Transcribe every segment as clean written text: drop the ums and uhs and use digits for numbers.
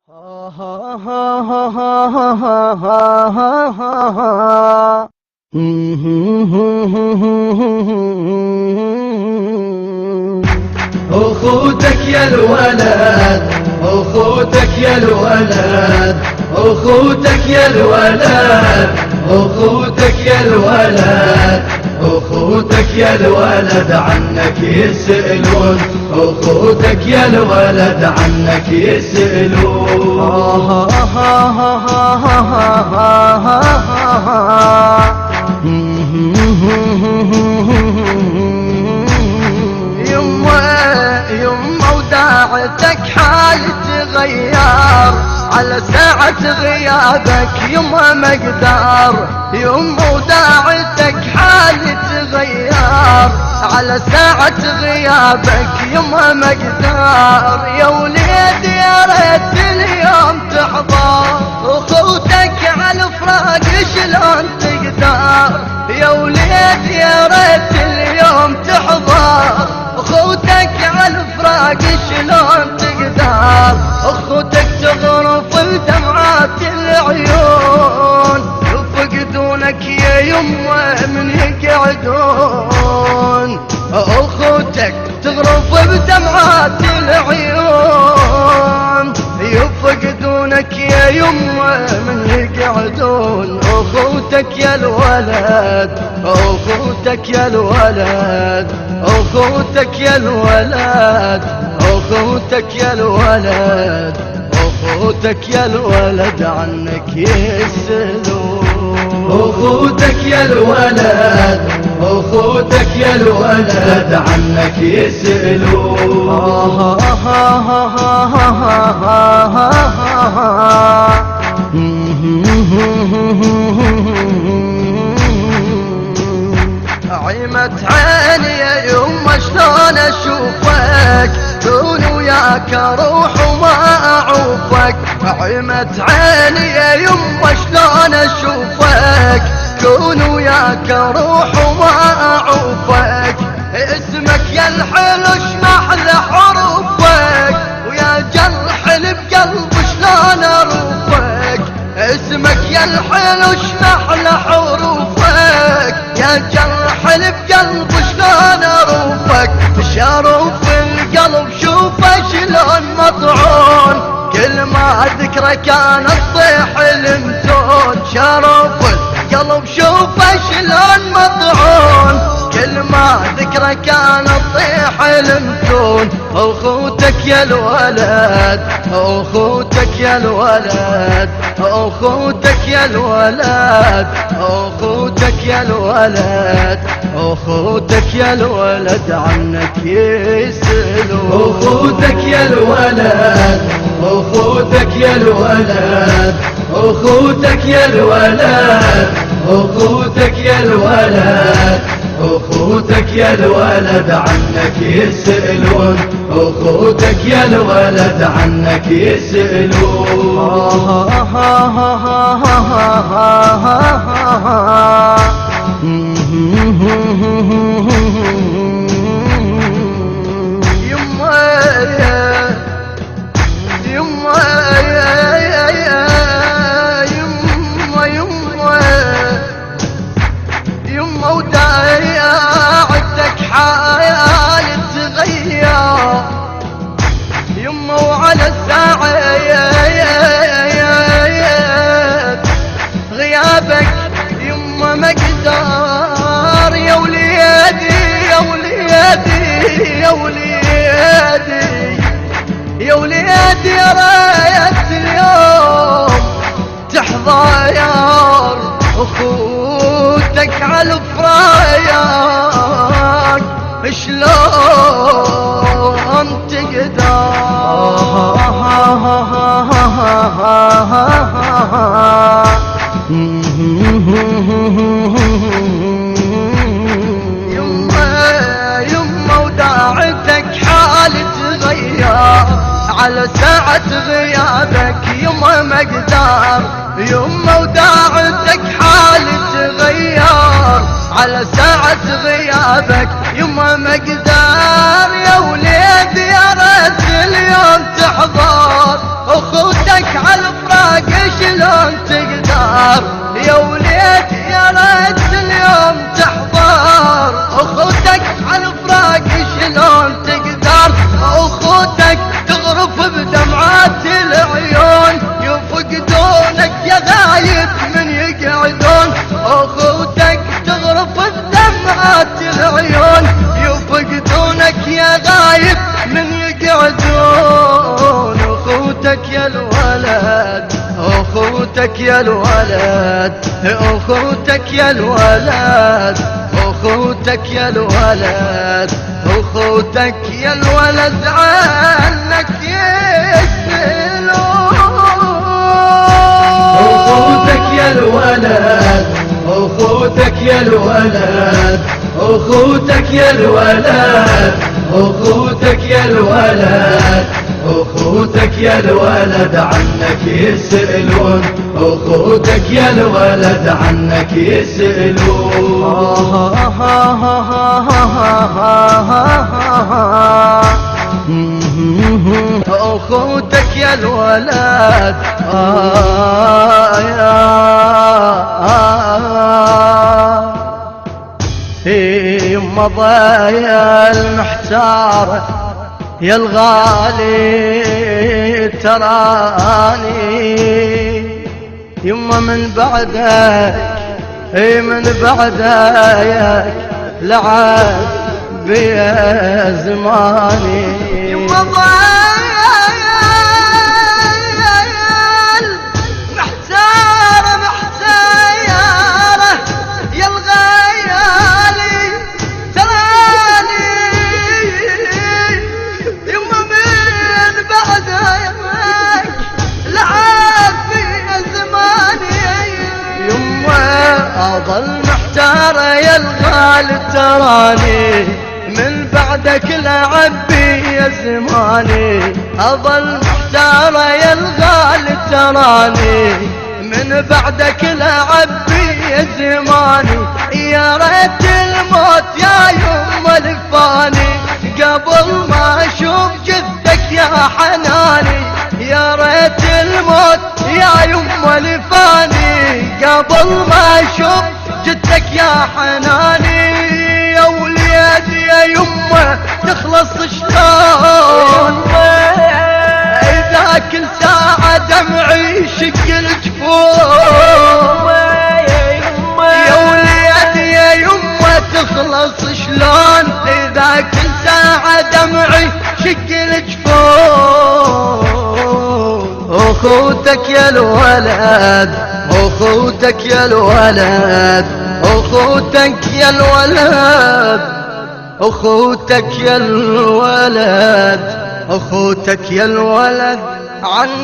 أخوتك يا الولد، أخوتك يا الولد، أخوتك يا الولد، أخوتك يا الولد، أخوتك يا الولد عنك يسألون، أخوتك يا الولد عنك يسألون. يما وداعتك حال تغير على ساعة غيابك يما مقدار، يما وداعتك حال تغير على ساعة غيابك يما مقدار. يا وليد يا ريت اليوم تحضر، اخوتك على الفراق شلون تقدر. يا وليد يا ريت اليوم تحضر، اخوتك على الفراق شلون تقدر. اخوتك تغرف بدمعات العيون، يفقدونك يا يمه من يقعدون. اخوتك تغرف بدمعات العيون، يفقدونك يا يمه من يقعدون. اخوتك يا الولد، اخوتك يا الولد، اخوتك يا الولد، اخوتك يا الولد، اخوتك يا الولد عنك يسألون. أخوتك يا الولد، أخوتك يا الولد عنك يسألون. عيمت عيني يا يما شلون اشوفك، كون وياك اروح وما اعوفك. عيمت عيني يا يما شلون اشوفك، كون وياك اروح وما اعوفك. اسمك يا الحلو شمحل حروفك، ويا جرح بقلب شلون اروفك. اسمك يا الحلو شمحل حروفك، يا جرح بقلب شلون اروفك. شروف القلب شوفه شلون مطعون، كل ما ذكره كان تطيح المتون. شروف القلب شوفه شلون مطعون، كل ما ذكره كان تطيح المتون. اخوتك يا الولد، اخوتك يا الولد، اخوتك يا الولد، اخوتك يا الولد، اخوتك يا الولد عنك يسألون. أخوتك يا الولد، أخوتك يا الولد، أخوتك يا الولد، أخوتك يا الولد، أخوتك يا الولد عنك يسألون، أخوتك يا الولد عنك يسألون. يما وداعتك حال تغير، يما وعلى الساعة غيابك يما مقدار. يا وليدي يا وليدي يا وليدي يا وليدي يا ريت اليوم تحضر، اخوتك على الفراق شلون تقدر. يما وداعتك حال تغير على ساعة غيابك يما مقدار. يما وداعتك حال تغير على ساعة غيابك يما مقدار. يا وليد يا ريت اليوم تحضر، اخوتك شلون تقدر يا وليد يا ريت اليوم تحضر اخوتك على الفراق شلون تقدر اخوتك تغرف بدمعات العيون يفقدونك يا غايب من يقعدون اخوتك تغرف بدمعات العيون يفقدونك يا غايب من يقعدون اخوتك يا الولد اخوتك يا الولد اخوتك يا الولد اخوتك يا الولد اخوتك يا الولد عنك يسألون اخوتك يا الولد اخوتك يا الولد اخوتك يا الولد اخوتك يا الولد اخوتك يا الولد عنك يسألون اخوتك يا الولد عنك يسألون اخوتك يا الولد يما ضايا المحتارة يا الغالي تراني يما من بعدك من بعدك لعب بيا زماني يما ضايا المحتارة محتارة يا الغالي تراني يما من بعدك لعب بيا زماني يما اظل محتارة يا الغالي تراني من بعدك لعب بيا زماني اظل محتارة يا الغالي تراني من بعدك لعب بيا زماني يا ريت الموت يا يما لفاني قبل ما اشوف جثك يا حناني يا ريت الموت يا يما لفاني قبل ما اشوف جثك يا حناني يا وليد يا يما تخلص شلون اذا كل ساعة دمعي شق الجفون يا وليد يا يما تخلص شلون اذا كل ساعة دمعي شق الجفون اخوتك يا الولد اخوتك يا الولد اخوتك يا الولد اخوتك يا الولد اخوتك يا الولد عنك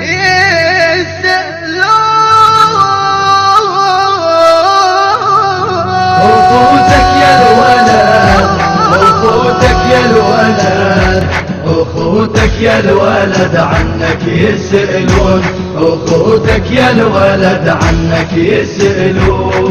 يسألون اخوتك يا الولد اخوتك يا الولد اخوتك يا الولد عنك يسألون اخوتك يا الولد عنك يسألون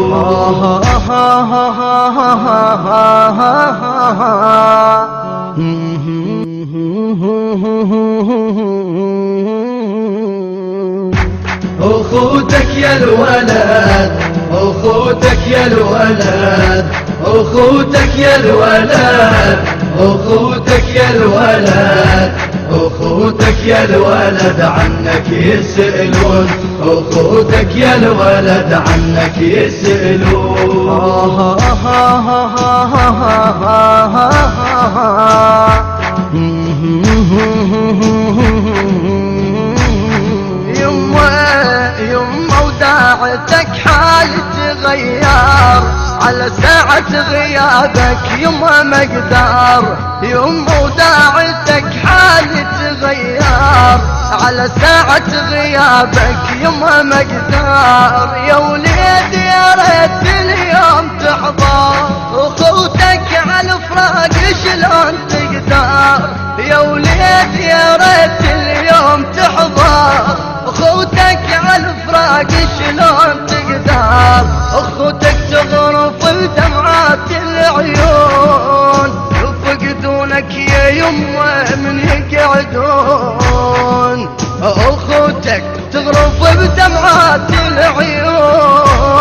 اخوتك يا الولد اخوتك يا الولد اخوتك يا الولد اخوتك يا الولد اخوتك يا الولد عنك يسألون اخوتك يا الولد عنك يسألون يما وداعتك حالي تغير على ساعة غيابك يما مقدار يما وداعتك حالي تغير على ساعة غيابك يما مقدار يا وليد يا ريت اليوم تحضر اخوتك على الفراق شلون تقدر يا وليد يا ريت اليوم تحضر اخوتك على الفراق شلون تقدر اخوتك تغرف بدمعات العيون يفقدونك يا يمه من يقعدون بدمعات العيون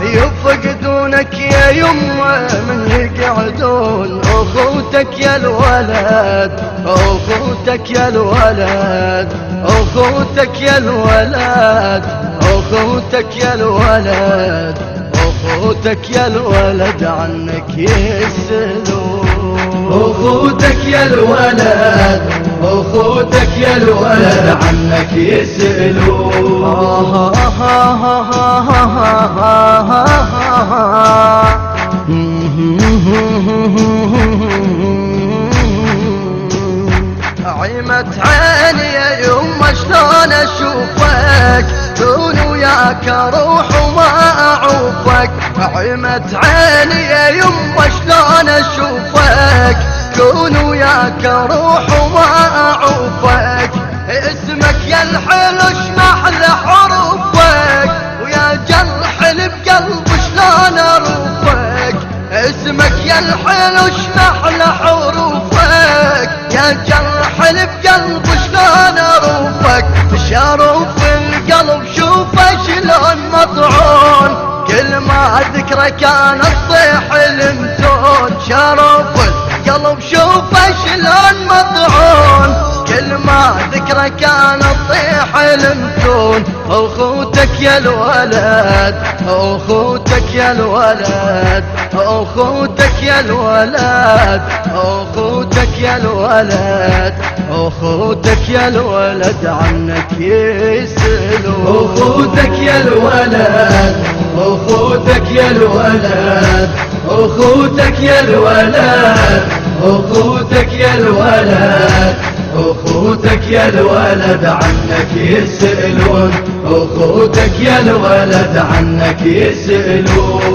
يفقدونك يا يمه من يقعدون. اخوتك يا الولد، اخوتك يا الولد، اخوتك يا الولد، اخوتك يا الولد، اخوتك يا الولد عنك يسألون. اخوتك يا الولد، اخوتك يا الولد عنك يسألون. عيمت عيني يا يما شلون اشوفك، كون وياك اروح وما اعوفك. عيمت عيني يا يما شلون اشوفك، كون وياك اروح وما اعوفك. اسمك يا الحلو شمحل حروفك، ويا جرح بقلب شلون اروفك. اسمك يا الحلو شمحل حروفك، يا جرح بقلب شلون اروفك. شروف القلب شوفه شلون مطعون، كل ما اذكره كان تطيح المتون. شروف القلب شوفه شلون مطعون، كل ما ذكره كان تطيح المتون. اخوتك يا الولد، اخوتك يا الولد، اخوتك يا الولد، اخوتك يا الولد، اخوتك يا الولد عنك يسألون. اخوتك يا الولد، اخوتك يا الولد، اخوتك يا الولد، اخوتك يا الولد، اخوتك يا الولد عنك يسألون. اخوتك يا الولد عنك يسألون.